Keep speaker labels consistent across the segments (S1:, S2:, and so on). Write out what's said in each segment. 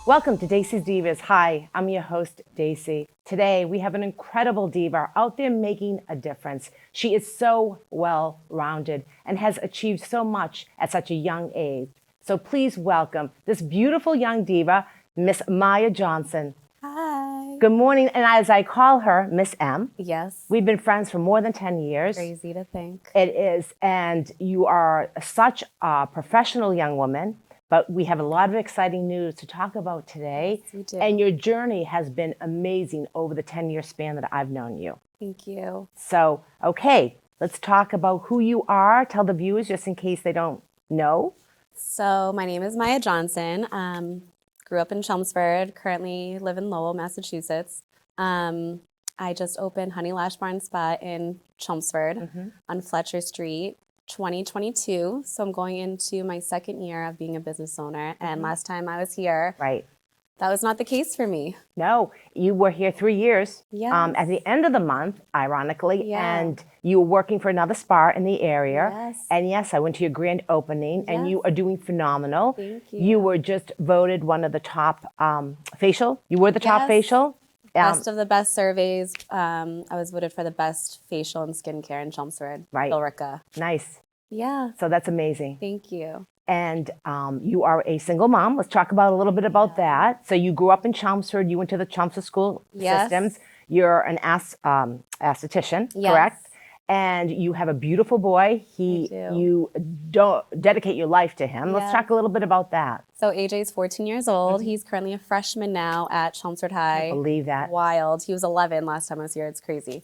S1: Welcome to Dacey's Divas. Hi, I'm your host, Dacey. Today, we have an incredible diva out there making a difference. She is so well-rounded and has achieved so much at such a young age. So please welcome this beautiful young diva, Miss Maya Johnson.
S2: Hi.
S1: Good morning, and as I call her, Miss M.
S2: Yes.
S1: We've been friends for more than 10 years.
S2: Crazy to think.
S1: It is, and you are such a professional young woman. But we have a lot of exciting news to talk about today.
S2: Yes, we do.
S1: And your journey has been amazing over the 10-year span that I've known you.
S2: Thank you.
S1: So, okay, let's talk about who you are. Tell the viewers just in case they don't know.
S2: So my name is Maya Johnson. Grew up in Chelmsford, currently live in Lowell, Massachusetts. I just opened Honey Lash Bar and Spa in Chelmsford on Fletcher Street. 2022, so I'm going into my second year of being a business owner. And last time I was here,
S1: Right.
S2: that was not the case for me.
S1: No, you were here 3 years.
S2: Yes.
S1: At the end of the month, ironically,
S2: Yeah.
S1: and you were working for another spa in the area.
S2: Yes.
S1: And yes, I went to your grand opening, and you
S2: Yes.
S1: are doing phenomenal.
S2: Thank you.
S1: You were just voted one of the top facial. You were the top
S2: Yes.
S1: facial.
S2: Best of the best surveys. I was voted for the best facial and skincare in Chelmsford.
S1: Right.
S2: Billerica.
S1: Nice.
S2: Yeah.
S1: So that's amazing.
S2: Thank you.
S1: And you are a single mom. Let's talk about a little bit about that. So you grew up in Chelmsford. You went to the Chelmsford school
S2: Yes.
S1: systems. You're an esthetician,
S2: Yes.
S1: correct? And you have a beautiful boy.
S2: do.
S1: You don't dedicate your life to him. Let's
S2: Yes.
S1: talk a little bit about that.
S2: So AJ's 14 years old. He's currently a freshman now at Chelmsford High.
S1: Believe that.
S2: Wild. He was 11 last time I was here. It's crazy.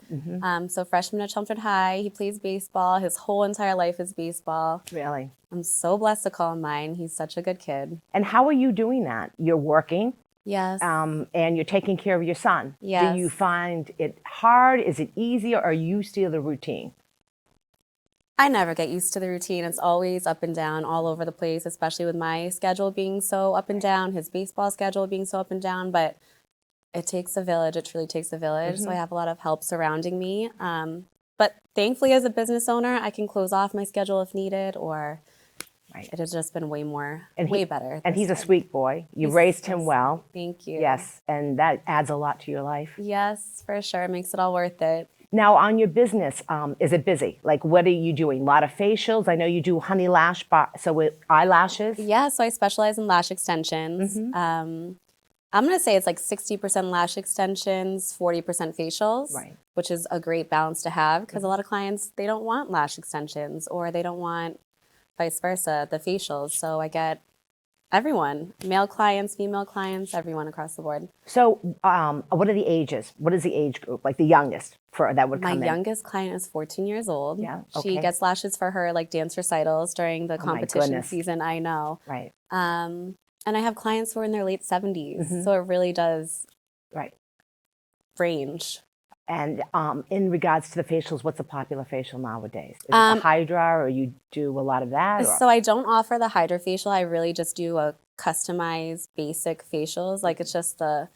S2: So freshman at Chelmsford High. He plays baseball. His whole entire life is baseball.
S1: Really.
S2: I'm so blessed to call him mine. He's such a good kid.
S1: And how are you doing that? You're working.
S2: Yes.
S1: And you're taking care of your son.
S2: Yes.
S1: Do you find it hard? Is it easy, or are you still the routine?
S2: I never get used to the routine. It's always up and down all over the place, especially with my schedule being so up and down, his baseball schedule being so up and down. But it takes a village. It truly takes a village. So I have a lot of help surrounding me. But thankfully, as a business owner, I can close off my schedule if needed, or it has just been way better.
S1: And he's a
S2: this time.
S1: sweet boy. You
S2: He's
S1: raised
S2: so
S1: him well.
S2: Thank you.
S1: Yes, and that adds a lot to your life.
S2: Yes, for sure. It makes it all worth it.
S1: Now, on your business, is it busy? Like, what are you doing? A lot of facials? I know you do Honey Lash Bar, so with eyelashes?
S2: Yeah, so I specialize in lash extensions. I'm going to say it's like 60% lash extensions, 40% facials,
S1: Right.
S2: which is a great balance to have because a lot of clients, they don't want lash extensions or they don't want vice versa, the facials. So I get everyone, male clients, female clients, everyone across the board.
S1: So, what are the ages? What is the age group? Like the youngest for that would
S2: My
S1: come in?
S2: youngest client is 14 years old.
S1: Yeah,
S2: She
S1: okay.
S2: gets lashes for her like dance recitals during the competition
S1: goodness.
S2: season, I know.
S1: Right,
S2: And I have clients who are in their late 70s. So it really does
S1: right.
S2: range.
S1: And in regards to the facials, what's a popular facial nowadays? Is it the Hydra, or you do a lot of that? Or?
S2: So I don't offer the hydrofacial. I really just do a customized basic facials. Like it's just the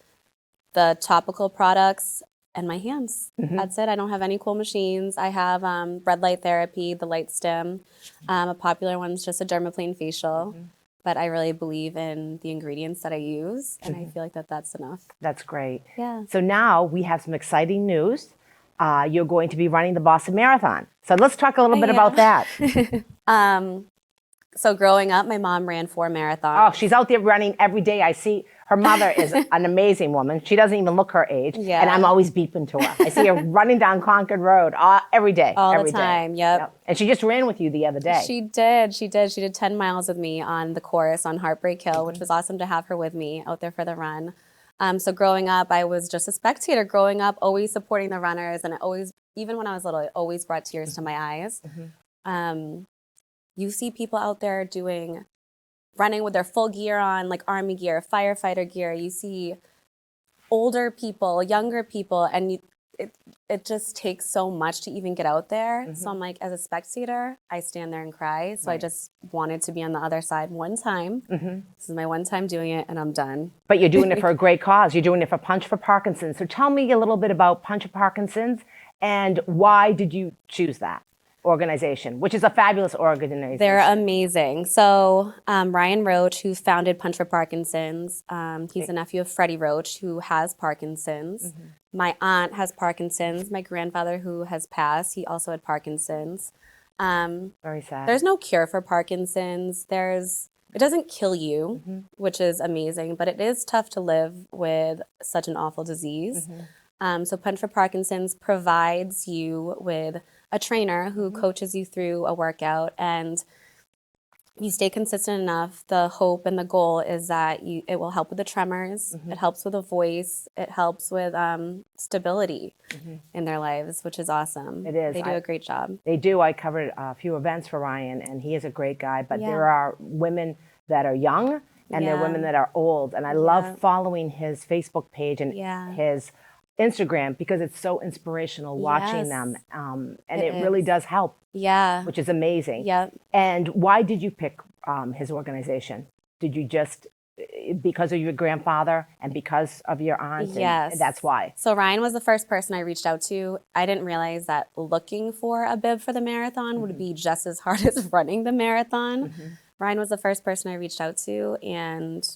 S2: topical products and my hands. That's it. I don't have any cool machines. I have red light therapy, the light stim. A popular one's just a dermaplane facial. But I really believe in the ingredients that I use, and I feel like that's enough.
S1: That's great.
S2: Yeah.
S1: So now we have some exciting news. You're going to be running the Boston Marathon. So let's talk a little bit about that.
S2: So growing up, my mom ran 4 marathons.
S1: Oh, she's out there running every day. I see her mother is an amazing woman. She doesn't even look her age.
S2: Yeah.
S1: And I'm always beeping to her. I see her running down Concord Road every day.
S2: All
S1: every
S2: the
S1: day.
S2: time, yep.
S1: And she just ran with you the other day.
S2: She did. She did 10 miles with me on the course on Heartbreak Hill, which was awesome to have her with me out there for the run. So growing up, I was just a spectator. Growing up, always supporting the runners, and even when I was little, it always brought tears to my eyes. You see people out there running with their full gear on, like army gear, firefighter gear. You see older people, younger people, and it just takes so much to even get out there. So I'm like, as a spectator, I stand there and cry. So I just wanted to be on the other side one time. This is my one time doing it, and I'm done.
S1: But you're doing it for a great cause. You're doing it for Punch for Parkinson's. So tell me a little bit about Punch for Parkinson's and why did you choose that? organization, which is a fabulous organization.
S2: They're amazing. So Ryan Roach, who founded Punch for Parkinsons, he's a nephew of Freddie Roach, who has Parkinson's. My aunt has Parkinson's. My grandfather, who has passed, he also had Parkinson's.
S1: Very sad.
S2: There's no cure for Parkinson's. It doesn't kill you, which is amazing, but it is tough to live with such an awful disease. So Punch for Parkinson's provides you with a trainer who coaches you through a workout, and you stay consistent enough. The hope and the goal is that it will help with the tremors, it helps with the voice, it helps with stability in their lives, which is awesome.
S1: It is.
S2: They do a great job.
S1: They do. I covered a few events for Ryan, and he is a great guy, but there are women that are young, and there are women that are old, and I love following his Facebook page and his Instagram because it's so inspirational watching them, and it really does help.
S2: Yeah.
S1: Which is amazing.
S2: Yeah.
S1: And why did you pick his organization? Did you just because of your grandfather and because of your aunt?
S2: Yes.
S1: And that's why.
S2: So Ryan was the first person I reached out to. I didn't realize that looking for a bib for the marathon would be just as hard as running the marathon. Ryan was the first person I reached out to, and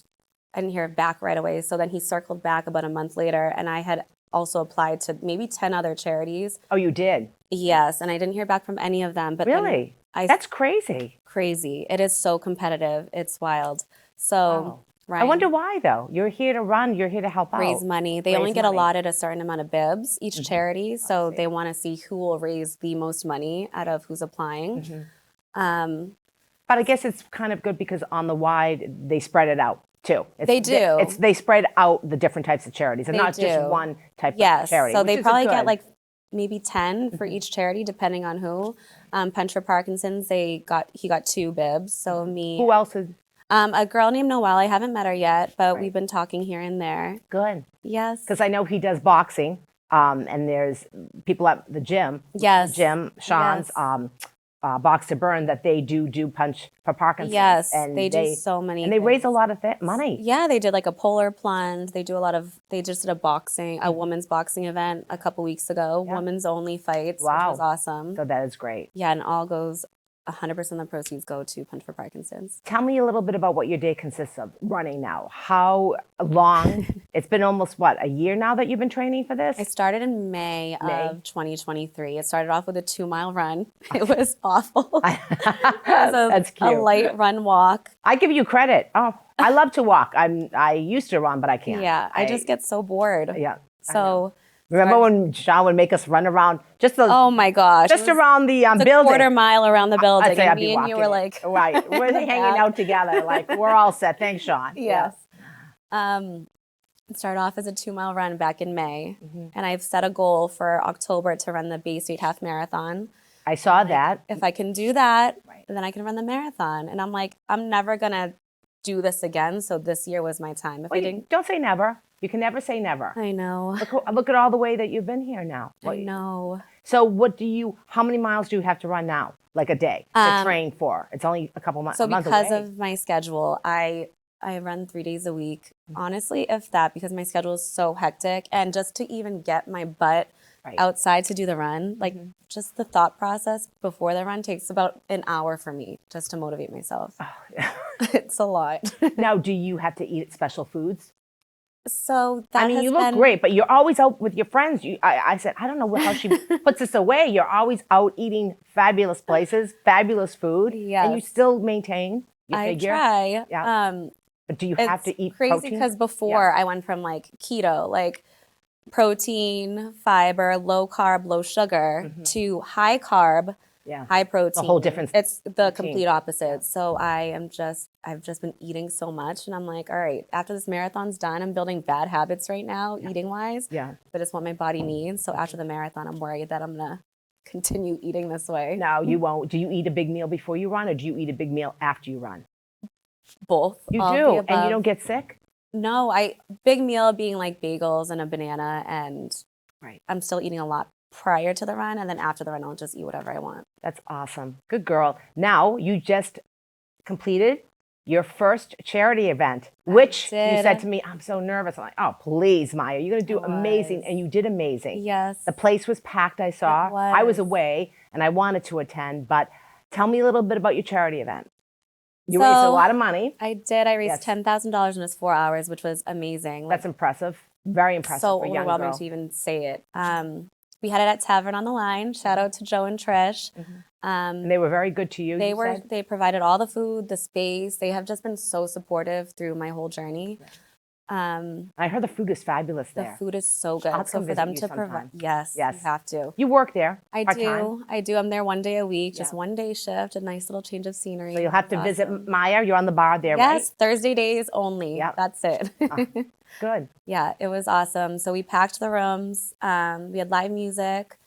S2: I didn't hear back right away. So then he circled back about a month later, and I had also applied to maybe 10 other charities.
S1: Oh, you did?
S2: Yes, and I didn't hear back from any of them. But
S1: really? That's crazy.
S2: Crazy. It is so competitive. It's wild. So Ryan,
S1: I wonder why, though. You're here to run. You're here to help out.
S2: Raise money. They only get allotted a certain amount of bibs, each charity. So they want to see who will raise the most money out of who's applying.
S1: But I guess it's kind of good because on the wide, they spread it out. Too.
S2: They do.
S1: They spread out the different types of charities and not just one type of charity.
S2: So they probably get like maybe 10 for each charity, depending on who. Punch for Parkinson's, he got 2 bibs. So me.
S1: Who else is?
S2: A girl named Noelle. I haven't met her yet, but we've been talking here and there.
S1: Good.
S2: Yes.
S1: Because I know he does boxing, and there's people at the gym.
S2: Yes.
S1: Jim, Sean's. Box to Burn, that they do Punch for Parkinson's.
S2: Yes,
S1: and
S2: they do so many
S1: and they raise a lot of money.
S2: Yeah, they did like a polar plunge. They just did a women's boxing event a couple weeks ago, women's only fights, which was awesome.
S1: So that is great.
S2: Yeah, and 100% of the proceeds go to Punch for Parkinson's.
S1: Tell me a little bit about what your day consists of running now. How long? It's been almost, a year now that you've been training for this?
S2: I started in May of 2023. It started off with a 2-mile run. It was awful.
S1: That's cute.
S2: A light run walk.
S1: I give you credit. Oh, I love to walk. I used to run, but I can't.
S2: Yeah, I just get so bored.
S1: Yeah.
S2: So...
S1: Remember when Sean would make us run around
S2: oh my gosh,
S1: just around the building,
S2: a quarter mile around the building,
S1: I'd say
S2: and me and you were like,
S1: right, we're hanging out together, like we're all set. Thanks, Sean.
S2: Yes. It started off as a 2-mile run back in May, and I've set a goal for October to run the Bay State Half Marathon.
S1: I saw that.
S2: If I can do that, then I can run the marathon. And I'm like, I'm never gonna do this again. So this year was my time. If I didn't,
S1: don't say never. You can never say never.
S2: I know.
S1: Look at all the way that you've been here now.
S2: I know.
S1: So how many miles do you have to run now? Like a day to train for? It's only a couple months.
S2: So
S1: months
S2: because
S1: away.
S2: of my schedule, I run 3 days a week. Honestly, if that, because my schedule is so hectic. And just to even get my butt outside to do the run, like just the thought process before the run takes about an hour for me just to motivate myself. Oh, yeah. It's a lot.
S1: Now, do you have to eat special foods?
S2: So that
S1: you look great, but you're always out with your friends. I said, I don't know how she puts this away. You're always out eating fabulous places, fabulous food, and you still maintain your figure.
S2: I try.
S1: Yeah. But do you have to eat protein?
S2: Crazy because before I went from like keto, like protein, fiber, low carb, low sugar, to high carb, high protein.
S1: A whole different.
S2: It's the complete opposite. So I've just been eating so much, and I'm like, all right, after this marathon's done, I'm building bad habits right now, eating wise. Yeah. But it's what my body needs. So after the marathon, I'm worried that I'm gonna continue eating this way.
S1: No, you won't. Do you eat a big meal before you run, or do you eat a big meal after you run?
S2: Both.
S1: You do, and you don't get sick?
S2: No, big meal being like bagels and a banana, and I'm still eating a lot prior to the run, and then after the run, I'll just eat whatever I want.
S1: That's awesome. Good girl. Now, you just completed your first charity event, which you said to me, I'm so nervous. I'm like, oh, please, Maya, you're going to do amazing. And you did amazing.
S2: Yes.
S1: The place was packed, I saw. I was away, and I wanted to attend, but tell me a little bit about your charity event. You raised a lot of money.
S2: I did. I raised
S1: Yes.
S2: $10,000 in just 4 hours, which was amazing.
S1: That's impressive. Very impressive
S2: So
S1: for a young
S2: overwhelming
S1: girl.
S2: to even say it. We had it at Tavern on the Line. Shout out to Joe and Trish.
S1: And they were very good to you, said?
S2: They provided all the food, the space. They have just been so supportive through my whole journey.
S1: I heard the food is fabulous
S2: The
S1: there.
S2: food is so good.
S1: I'll
S2: So
S1: come
S2: for
S1: visit
S2: them
S1: you
S2: to provide,
S1: sometime.
S2: yes,
S1: Yes.
S2: you have to.
S1: You work there
S2: I
S1: part-time.
S2: do. I'm there one day a week, just
S1: Yeah.
S2: one day shift, a nice little change of scenery.
S1: So you'll have to
S2: It's
S1: visit
S2: awesome.
S1: Maya. You're on the bar there, right?
S2: Yes, Thursday days only.
S1: Yep.
S2: That's it.
S1: Good.
S2: Yeah, it was awesome. So we packed the rooms. We had live music,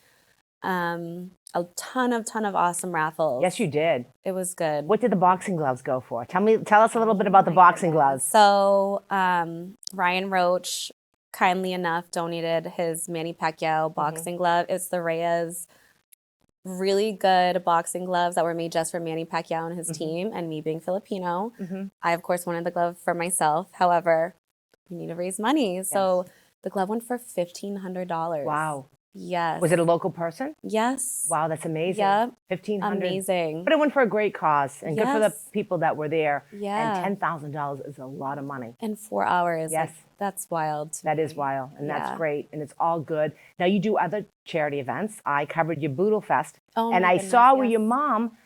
S2: a ton of awesome raffles.
S1: Yes, you did.
S2: It was good.
S1: What did the boxing gloves go for? Tell us a little bit about the
S2: my
S1: boxing
S2: goodness.
S1: gloves.
S2: So Ryan Roach, kindly enough, donated his Manny Pacquiao boxing glove. It's the Reyes really good boxing gloves that were made just for Manny Pacquiao and his team, and me being Filipino. I, of course, wanted the glove for myself. However, we need to raise money. So the glove went for $1,500.
S1: Wow.
S2: Yes.
S1: Was it a local person?
S2: Yes.
S1: Wow, that's amazing.
S2: Yep.
S1: 1,500.
S2: Amazing.
S1: But it went for a great cause, and good for the
S2: Yes.
S1: people that were there.
S2: Yeah.
S1: And $10,000 is a lot of money.
S2: In 4 hours.
S1: Yes.
S2: Like, that's wild. to
S1: That is
S2: me.
S1: wild, and that's
S2: Yeah.
S1: great, and it's all good. Now, you do other charity events. I covered your Boodle Fest,
S2: Oh,
S1: and
S2: my
S1: I
S2: goodness,
S1: saw where
S2: yes.
S1: your mom,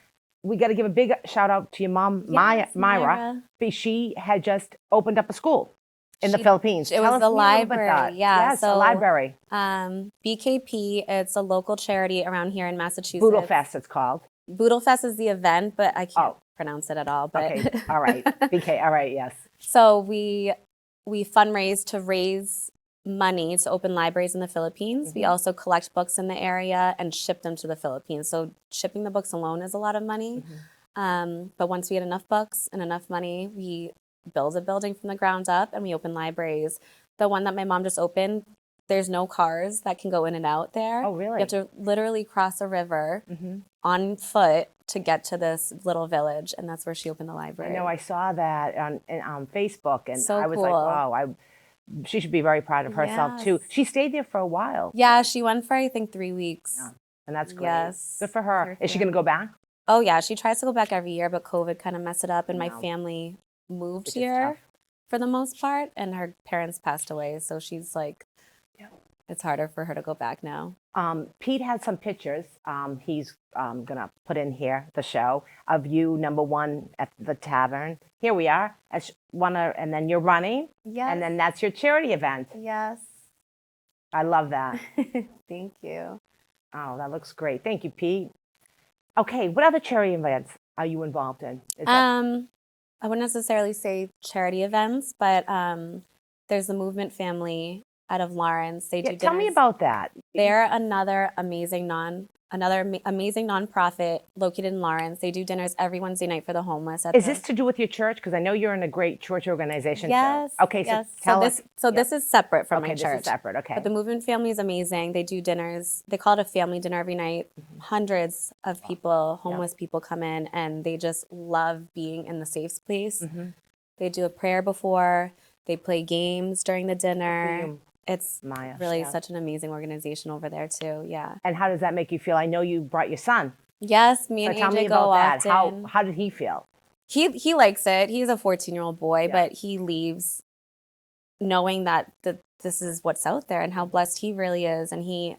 S1: we got to give a big shout out to your mom,
S2: Yes,
S1: Myra. She had just opened up a school in the
S2: She-
S1: Philippines.
S2: It
S1: Tell
S2: was
S1: us
S2: the
S1: a little bit about
S2: library.
S1: that.
S2: Yeah.
S1: Yes,
S2: so,
S1: a library.
S2: BKP, it's a local charity around here in Massachusetts.
S1: Boodle Fest, it's called.
S2: Boodle Fest is the event, but I can't
S1: Oh.
S2: pronounce it at all. But
S1: Okay, all right. BK, all right, yes.
S2: So we fundraise to raise money to open libraries in the Philippines. We also collect books in the area and ship them to the Philippines. So shipping the books alone is a lot of money. But once we had enough books and enough money, we build a building from the ground up and we open libraries. The one that my mom just opened, there's no cars that can go in and out there.
S1: Oh, really?
S2: You have to literally cross a river on foot to get to this little village, and that's where she opened the
S1: I
S2: library.
S1: know I saw that on Facebook, and
S2: So
S1: I was like,
S2: cool.
S1: wow, she should be very proud of herself, too.
S2: Yes.
S1: She stayed there for a while,
S2: Yeah, she went for I think 3 weeks.
S1: Yeah. and that's great.
S2: Yes.
S1: Good for her.
S2: Her
S1: Is she going to go back?
S2: Oh yeah, she tries to go back every year, but COVID kind of messed it up, and my
S1: No.
S2: family moved
S1: Which is
S2: here
S1: tough.
S2: for the most part, and her parents passed away, so she's like, it's harder for her to go back now.
S1: Pete had some pictures. He's going to put in here the show of you, number one, at the tavern. Here we are. And then you're running.
S2: Yes.
S1: And then that's your charity event.
S2: Yes.
S1: I love that.
S2: Thank you.
S1: Oh, that looks great. Thank you, Pete. Okay, what other charity events are you involved in? Is that-
S2: I wouldn't necessarily say charity events, but there's the Movement Family out of Lawrence. They do
S1: tell me
S2: dinners.
S1: about that.
S2: They're another amazing nonprofit located in Lawrence. They do dinners every Wednesday night for the homeless.
S1: Is this to do with your church? Because I know you're in a great church organization.
S2: Yes.
S1: Too. Okay,
S2: yes.
S1: so tell us.
S2: This is separate from
S1: Okay,
S2: my
S1: this
S2: church.
S1: is separate. Okay.
S2: But the Movement Family is amazing. They do dinners. They call it a family dinner every night. Hundreds of people, homeless people, come in, and they just love being in the safe space. They do a prayer before. They play games during the dinner. It's
S1: Maya,
S2: really
S1: yeah.
S2: such an amazing organization over there too. Yeah.
S1: And how does that make you feel? I know you brought your son.
S2: Yes, me and
S1: Tell me
S2: AJ
S1: about
S2: go
S1: that.
S2: often.
S1: How did he feel?
S2: He likes it. He's a 14-year-old boy,
S1: Yeah.
S2: but he leaves knowing that this is what's out there and how blessed he really is. And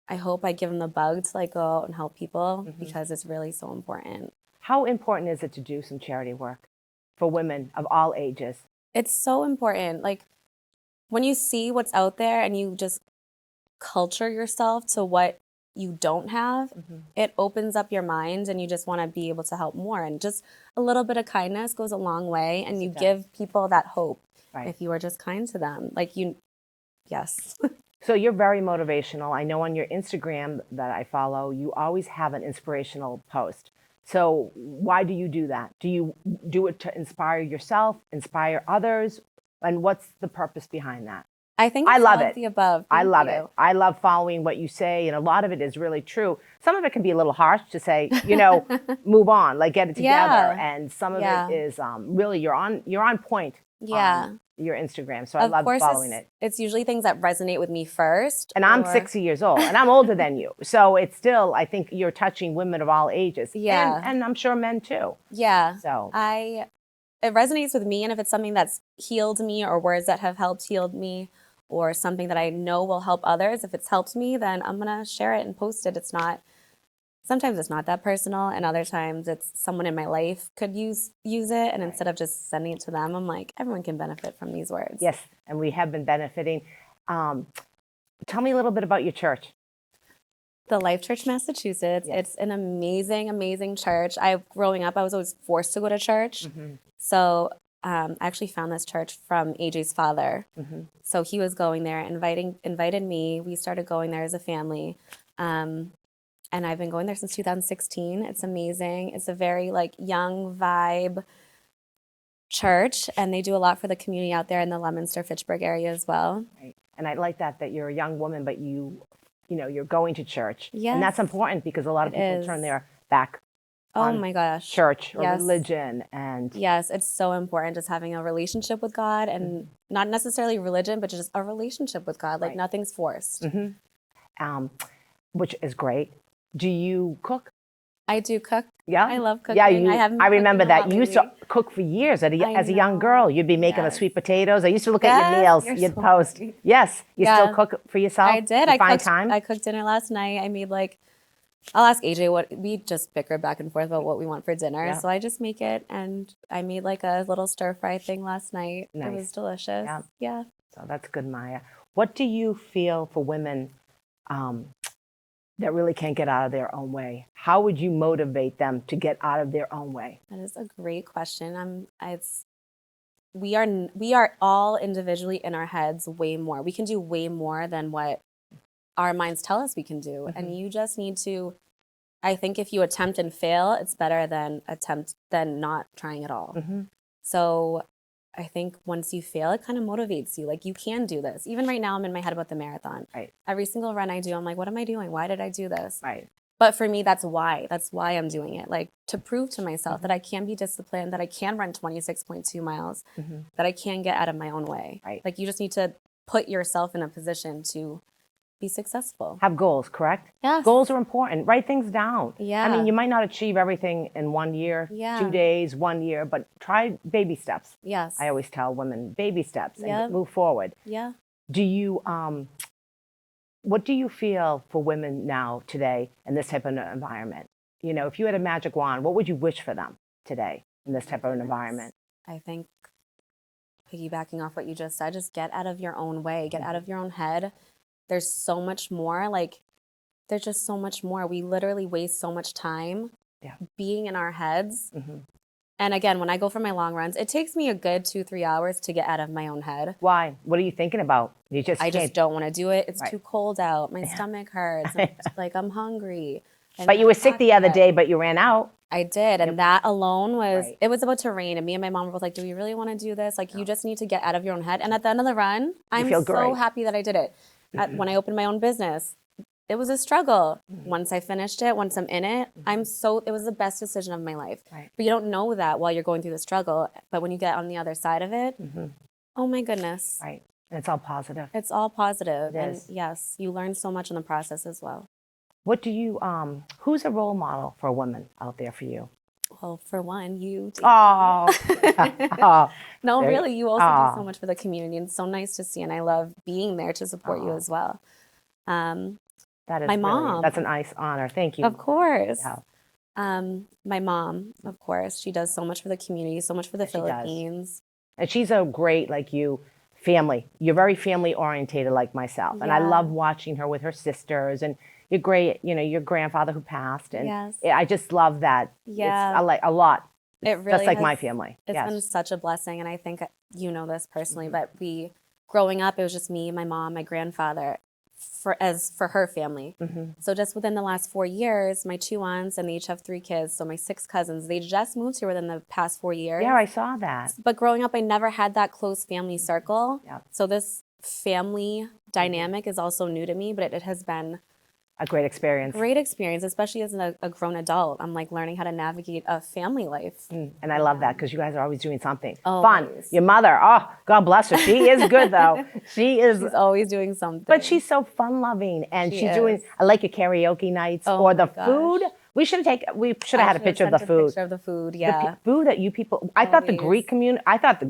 S2: I hope I give him the bug to like go out and help people because it's really so important.
S1: How important is it to do some charity work for women of all ages?
S2: It's so important. Like when you see what's out there and you just culture yourself to what you don't have, it opens up your mind and you just want to be able to help more. And just a little bit of kindness goes a long way, and you give people that hope if you are just kind to them. Yes.
S1: So you're very motivational. I know on your Instagram that I follow, you always have an inspirational post. So why do you do that? Do you do it to inspire yourself, inspire others? And what's the purpose behind that?
S2: I think
S1: I
S2: it's
S1: love
S2: all
S1: it.
S2: of the above.
S1: I
S2: Thank
S1: love
S2: you.
S1: it. I love following what you say, and a lot of it is really true. Some of it can be a little harsh to say, move on, like get it together,
S2: Yeah.
S1: and some of it
S2: Yeah.
S1: is really you're on point
S2: Yeah.
S1: on your Instagram. So I
S2: Of
S1: love
S2: course,
S1: following it.
S2: it's usually things that resonate with me first.
S1: And I'm
S2: or
S1: 60 years old, and I'm older than you, so it's still I think you're touching women of all ages,
S2: Yeah.
S1: and I'm sure men too.
S2: Yeah.
S1: So
S2: It resonates with me, and if it's something that's healed me or words that have helped healed me or something that I know will help others, if it's helped me, then I'm going to share it and post it. Sometimes it's not that personal, and other times it's someone in my life could use it, and instead of just sending it to them, I'm like, everyone can benefit from these words.
S1: yes, and we have been benefiting. Tell me a little bit about your church.
S2: The Life Church, Massachusetts.
S1: Yes.
S2: It's an amazing, amazing church. Growing up, I was always forced to go to church.
S1: Mm-hmm.
S2: So I actually found this church from AJ's father.
S1: Mm-hmm.
S2: So he was going there, invited me. We started going there as a family. And I've been going there since 2016. It's amazing. It's a very young vibe church, and they do a lot for the community out there in the Leominster-Fitchburg area as well.
S1: Right. And I like that you're a young woman, but you're going to church.
S2: Yes,
S1: and that's important because a lot of people turn their back
S2: Oh
S1: on
S2: my gosh.
S1: church or
S2: Yes.
S1: religion. And
S2: Yes, it's so important just having a relationship with God, and not necessarily religion, but just a relationship with God.
S1: Right.
S2: Nothing's forced.
S1: which is great. Do you cook?
S2: I do cook.
S1: Yeah,
S2: I love cooking.
S1: Yeah,
S2: I
S1: remember
S2: cooking a
S1: that
S2: lot
S1: you used to
S2: lately.
S1: cook for years as a young
S2: know.
S1: girl. You'd be making the
S2: Yes.
S1: sweet potatoes. I used to look at your
S2: Yes,
S1: meals.
S2: you're
S1: You'd
S2: so
S1: post.
S2: funny.
S1: Yes, you
S2: Yeah.
S1: still cook for yourself.
S2: I did.
S1: You find time.
S2: I cooked dinner last night. I made I'll ask AJ what we just bicker back and forth about what we want for dinner.
S1: Yeah.
S2: So I just make it, and I made a little stir fry thing last night. It
S1: Nice.
S2: was delicious.
S1: Yeah.
S2: Yeah.
S1: So that's good, Maya. What do you feel for women that really can't get out of their own way? How would you motivate them to get out of their own way?
S2: That is a great question. We are all individually in our heads way more. We can do way more than what our minds tell us we can do. And you just need to, I think if you attempt and fail, it's better than not trying at all. So I think once you fail, it kind of motivates you. You can do this. Even right now, I'm in my head about the marathon.
S1: Right.
S2: Every single run I do, I'm like, what am I doing? Why did I do this?
S1: Right.
S2: But for me, that's why. That's why I'm doing it. To prove to myself that I can be disciplined, that I can run 26.2 miles, that I can get out of my own way.
S1: Right.
S2: You just need to put yourself in a position to be successful.
S1: Have goals, correct?
S2: Yes.
S1: Goals are important. Write things down.
S2: Yeah.
S1: I mean, you might not achieve everything in 1 year,
S2: Yeah.
S1: 2 days, 1 year, but try baby steps.
S2: Yes.
S1: I always tell women, baby steps and
S2: Yep.
S1: move forward.
S2: Yeah.
S1: Do you, what do you feel for women now today in this type of environment? If you had a magic wand, what would you wish for them today in this type of an environment?
S2: I think piggybacking off what you just said, just get out of your own way, get out of your own head. There's so much more. There's just so much more. We literally waste so much time being in our heads. And again, when I go for my long runs, it takes me a good 2-3 hours to get out of my own head.
S1: Why? What are you thinking about?
S2: I just don't want to do it. It's too cold out. My stomach hurts. I'm hungry.
S1: But you were sick the other day, but you ran out.
S2: I did. And that alone was,
S1: Right.
S2: it was about to rain. And me and my mom were both like, do we really want to do this? You just need to get out of your own head. And at the end of the run, I'm
S1: feel
S2: so
S1: great.
S2: happy that I did it. When I opened my own business, it was a struggle. Once I finished it, once I'm in it, it was the best decision of my life.
S1: Right.
S2: But you don't know that while you're going through the struggle. But when you get on the other side of it, oh my goodness.
S1: Right. And it's all positive.
S2: It's all positive.
S1: It
S2: And
S1: is.
S2: yes, you learn so much in the process as well.
S1: What do you, who's a role model for a woman out there for you?
S2: Well, for one, you.
S1: Oh.
S2: No,
S1: There-
S2: really, you also
S1: Aw.
S2: do so much for the community. And it's so nice to see. And I love being there to support you as well.
S1: That is
S2: My
S1: really-
S2: mom.
S1: That's a nice honor. Thank you.
S2: Of course.
S1: Yeah.
S2: My mom, of course, she does so much for the community, so much for the
S1: She does.
S2: Philippines.
S1: And she's a great, like you, family. You're very family orientated like myself. And I
S2: Yeah.
S1: love watching her with her sisters and your your grandfather who passed. And
S2: Yes.
S1: I just love that.
S2: Yeah.
S1: It's a lot.
S2: It really
S1: Just like my
S2: has-
S1: family.
S2: It's
S1: Yes.
S2: been such a blessing. And I think you know this personally, but growing up, it was just me, my mom, my grandfather, for her family. So just within the last 4 years, my 2 aunts, and they each have 3 kids. So my 6 cousins, they just moved here within the past 4 years.
S1: Yeah, I saw that.
S2: But growing up, I never had that close family circle.
S1: Yeah.
S2: So this family dynamic is also new to me, but it has been
S1: A great experience.
S2: great experience, especially as a grown adult. I'm like learning how to navigate a family life.
S1: And I love that because you guys are always doing something fun.
S2: Always.
S1: Your mother, oh, God bless her. She is good though. She is.
S2: She's always doing something.
S1: But she's so fun loving, and
S2: She
S1: she's
S2: is.
S1: doing. I like your karaoke nights
S2: Oh
S1: or the
S2: my gosh.
S1: food. We should have had a
S2: Should've
S1: picture of
S2: sent
S1: the
S2: a
S1: food.
S2: Picture of the food,
S1: The
S2: yeah.
S1: food that you people. I thought the
S2: Always.
S1: Greek community. I thought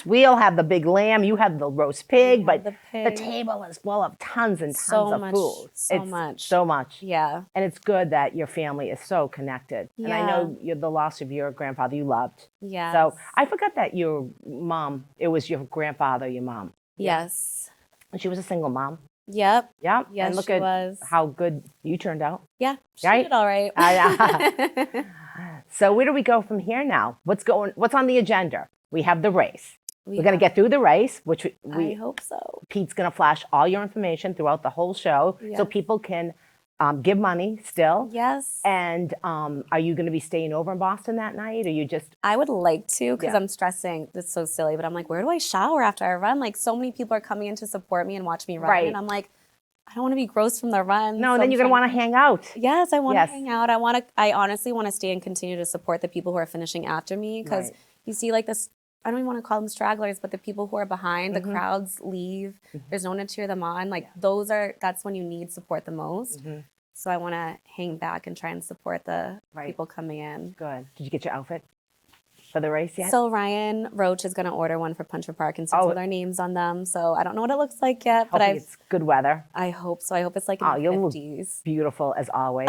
S1: we'll have the big lamb. You have the roast pig, but
S2: the
S1: the
S2: pig.
S1: table is full of tons and tons
S2: So
S1: of
S2: much,
S1: food.
S2: so
S1: It's
S2: much.
S1: so much.
S2: Yeah.
S1: And it's good that your family is so connected. And I know the loss of your grandfather you loved.
S2: Yes.
S1: So I forgot that your mom, it was your grandfather, your mom.
S2: Yes.
S1: And she was a single mom.
S2: Yep.
S1: Yep.
S2: Yes,
S1: and look
S2: she
S1: at
S2: was.
S1: how good you turned out.
S2: Yeah. She
S1: Right?
S2: did all right.
S1: So where do we go from here now? What's on the agenda? We have the race. We're going to
S2: have-
S1: get through the race, which
S2: I hope so.
S1: Pete's going to flash all your information throughout the whole show so
S2: Yes.
S1: people can give money still.
S2: Yes.
S1: And are you going to be staying over in Boston that night, or you just?
S2: I would like to because
S1: Yeah.
S2: I'm stressing. It's so silly, but I'm like, where do I shower after I run? Like, so many people are coming in to support me and watch me run.
S1: Right.
S2: And I'm like, I don't want to be gross from the run.
S1: No,
S2: so
S1: then
S2: I'm
S1: you're going to want
S2: trying-
S1: to hang out.
S2: Yes, I want
S1: Yes.
S2: to hang out. I honestly want to stay and continue to support the people who are finishing after me because
S1: Right.
S2: you see like this, I don't even want to call them stragglers, but the people who are behind,
S1: Mm-hmm.
S2: the crowds leave. There's no one to cheer them on. Like that's when you need support the most.
S1: Mm-hmm.
S2: So I want to hang back and try and support the
S1: Right.
S2: people coming in.
S1: Good. Did you get your outfit for the race yet?
S2: So Ryan Roach is going to order one for Punch for Parkinsons
S1: Oh.
S2: with our names on them. So I don't know what it looks like yet, but
S1: Hopefully it's good weather.
S2: I hope so. I hope it's like in the
S1: you'll look
S2: 50s.
S1: beautiful as always.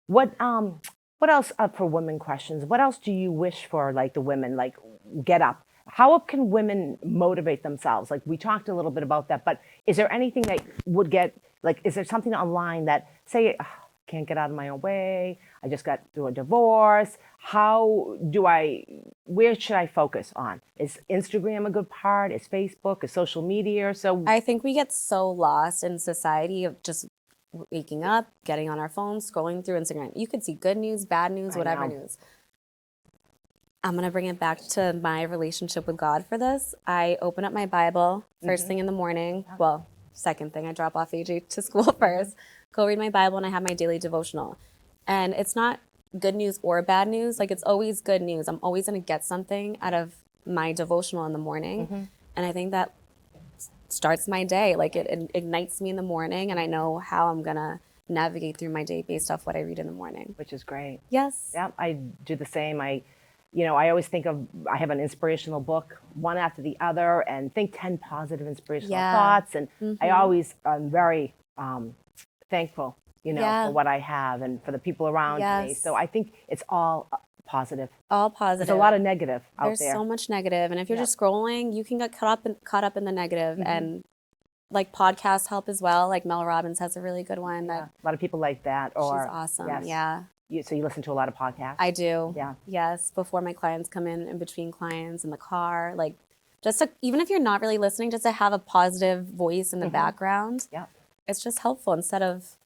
S1: What else for women questions? What else do you wish for, like the women, like get up? How can women motivate themselves? Like we talked a little bit about that, but is there anything that would get, like, is there something online that say, can't get out of my own way, I just got through a divorce, where should I focus on? Is Instagram a good part? Is Facebook, is social media? So
S2: I think we get so lost in society of just waking up, getting on our phones, scrolling through Instagram. You could see good news, bad news,
S1: I
S2: whatever
S1: know.
S2: news. I'm going to bring it back to my relationship with God for this. I open up my Bible first thing in the morning. Well, second thing, I drop off AJ to school first, go read my Bible, and I have my daily devotional. And it's not good news or bad news. Like, it's always good news. I'm always going to get something out of my devotional in the morning. And I think that starts my day. Like, it ignites me in the morning, and I know how I'm going to navigate through my day based off what I read in the morning.
S1: which is great.
S2: Yes.
S1: Yeah, I do the same. I always think I have an inspirational book, one after the other, and think 10 positive inspirational thoughts. And I always am very thankful, for what I have and for the people around me.
S2: Yes.
S1: So I think it's all positive.
S2: All positive.
S1: There's a lot of negative out
S2: There's
S1: there.
S2: so much negative, and if you're just scrolling, you can get caught up in the negative. And like podcasts help as well. Like Mel Robbins has a really good one that
S1: A lot of people like that. Or
S2: she's awesome.
S1: yes.
S2: Yeah,
S1: So you listen to a lot of podcasts?
S2: I do.
S1: Yeah.
S2: Yes, before my clients come in between clients in the car, like just to, even if you're not really listening, just to have a positive voice in the background.
S1: Yeah.
S2: It's just helpful instead of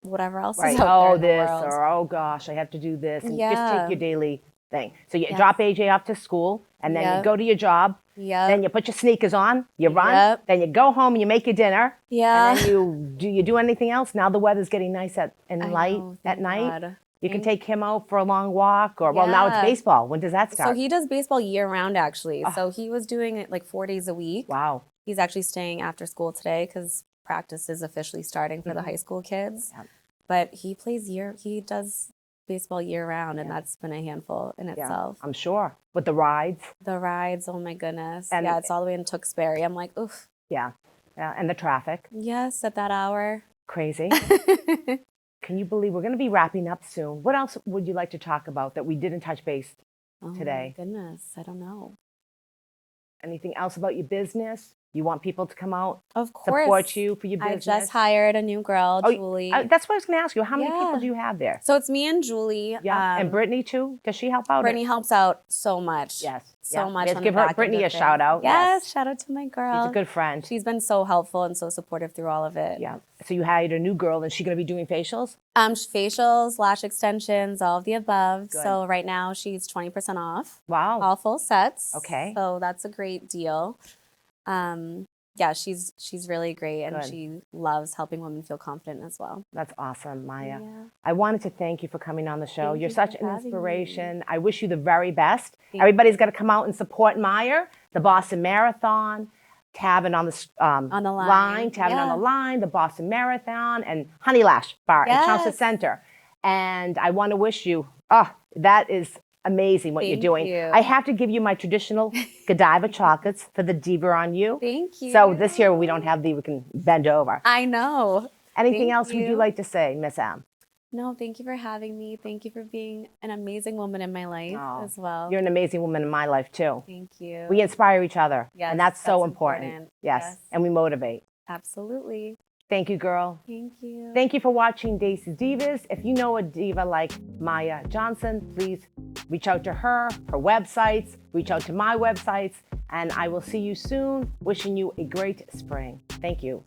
S2: whatever else
S1: Right.
S2: is out there in the
S1: This,
S2: world.
S1: or oh gosh, I have to do this. And just
S2: Yeah.
S1: take your daily thing. So you drop AJ off to school, and then you
S2: Yep.
S1: go to your job.
S2: Yep.
S1: Then you put your sneakers on, you run,
S2: Yep.
S1: then you go home and you make your dinner.
S2: Yeah.
S1: And then you do anything else? Now the weather's getting nice
S2: I
S1: light
S2: know,
S1: at
S2: thank
S1: night.
S2: God.
S1: You can take him out for a long walk, or well, now it's
S2: Yeah.
S1: baseball. When does that
S2: So
S1: start?
S2: he does baseball year round, actually. So he was doing it like 4 days a week.
S1: Wow.
S2: He's actually staying after school today because practice is officially starting for the high school kids.
S1: Yep.
S2: But he does baseball year round, and that's been a handful in
S1: Yeah,
S2: itself.
S1: I'm sure. With the rides,
S2: The rides, oh my goodness.
S1: And-
S2: yeah, it's all the way in Tewksbury. I'm like, oof,
S1: yeah, and the traffic,
S2: yes, at that hour.
S1: crazy. Can you believe we're going to be wrapping up soon? What else would you like to talk about that we didn't touch base?
S2: Oh
S1: Today.
S2: my goodness, I don't know.
S1: Anything else about your business? You want people to come out,
S2: Of course.
S1: support you for your
S2: I
S1: business?
S2: just hired a new girl,
S1: Oh,
S2: Julie.
S1: that's what I was going to ask you. How many people
S2: Yeah.
S1: do you have there?
S2: So it's me and Julie.
S1: Yeah, and Brittany too. Does she help out?
S2: Brittany helps out so much.
S1: Yes.
S2: So
S1: yeah.
S2: much.
S1: Let's
S2: on
S1: give
S2: the
S1: her
S2: back
S1: Brittany
S2: end
S1: a
S2: of things.
S1: shout out.
S2: Yes, shout out to my girl.
S1: She's a good friend.
S2: She's been so helpful and so supportive through all of it.
S1: Yeah. So you hired a new girl, and she's going to be doing facials.
S2: Facials, lash extensions, all of the above.
S1: Good.
S2: So right now she's 20% off,
S1: Wow.
S2: all full sets.
S1: Okay.
S2: So that's a great deal. yeah, she's really great, and
S1: Good.
S2: she loves helping women feel confident as well.
S1: That's awesome, Maya.
S2: Yeah.
S1: I wanted to thank you for coming on the show.
S2: Thank
S1: You're
S2: you
S1: such
S2: for
S1: an
S2: having me.
S1: inspiration. I wish you the very best.
S2: Thank
S1: Everybody's got to come out and support Maya, the Boston Marathon, Tavern on the
S2: On the line.
S1: Tavern on
S2: Yeah.
S1: the Line, the Boston Marathon, and Honey Lash Bar at Chelmsford
S2: Yes.
S1: Center. And I want to wish you, that is amazing what you're
S2: Thank
S1: doing.
S2: you.
S1: I have to give you my traditional Godiva chocolates for the diva on you.
S2: Thank you.
S1: So this year we don't have we can bend over.
S2: I know.
S1: Anything
S2: Thank
S1: else would you
S2: you.
S1: like to say, Miss M?
S2: No, thank you for having me. Thank you for being an amazing woman in my life
S1: Oh,
S2: as well.
S1: You're an amazing woman in my life too.
S2: Thank you.
S1: We inspire each other,
S2: Yes,
S1: and that's so
S2: that's
S1: important.
S2: important.
S1: Yes.
S2: Yes.
S1: And we motivate.
S2: Absolutely.
S1: Thank you, girl.
S2: Thank you.
S1: Thank you for watching Dacey's Divas. If you know a diva like Maya Johnson, please reach out to her websites, reach out to my websites, and I will see you soon. Wishing you a great spring. Thank you.